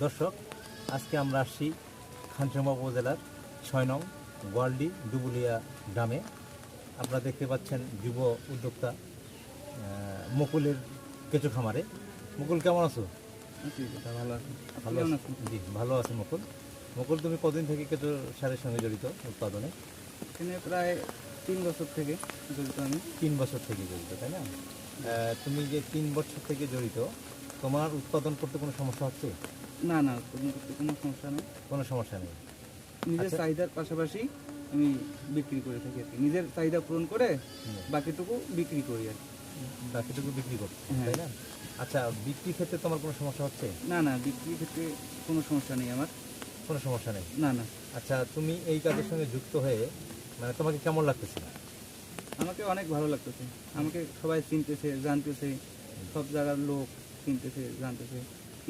দর্শক, আজকে আমরা আসছি খানসামা উপজেলার 6 নং গোয়ালডি ডুবুলিয়া গ্রামে। আপনারা দেখতে পাচ্ছেন যুব উদ্যোক্তা মুকুলের কেঁচো খামারে। মুকুল, কেমন আছো? ভালো আছি। ভালো জি, ভালো আছে মুকুল। মুকুল, তুমি কতদিন থেকে কেঁচো সারের সঙ্গে জড়িত উৎপাদনে? এখানে প্রায় 3 বছর থেকে জড়িত আমি। 3 বছর থেকে জড়িত, তাই না? তুমি যে 3 বছর থেকে জড়িত, তোমার উৎপাদন করতে কোনো সমস্যা হচ্ছে? না না, উৎপাদন করতে কোনো সমস্যা নেই। কোনো সমস্যা নেই। নিজের আচ্ছা। চাহিদার পাশাপাশি আমি বিক্রি করে থাকি আর কি। নিজের চাহিদা পূরণ করে বাকিটুকু বিক্রি করি আর কি। বাকিটুকু বিক্রি করছো, হ্যাঁ। তাই না? আচ্ছা, বিক্রি ক্ষেত্রে তোমার কোনো সমস্যা হচ্ছে? না না, বিক্রির ক্ষেত্রে কোনো সমস্যা নেই আমার। কোনো সমস্যা নেই। না না, আচ্ছা, তুমি এই কাজের সঙ্গে যুক্ত হয়ে মানে তোমাকে কেমন লাগতেছে? আমাকে অনেক ভালো লাগতেছে। আমাকে সবাই চিনতেছে, জানতেছে, সব জায়গার লোক চিনতেছে, জানতেছে।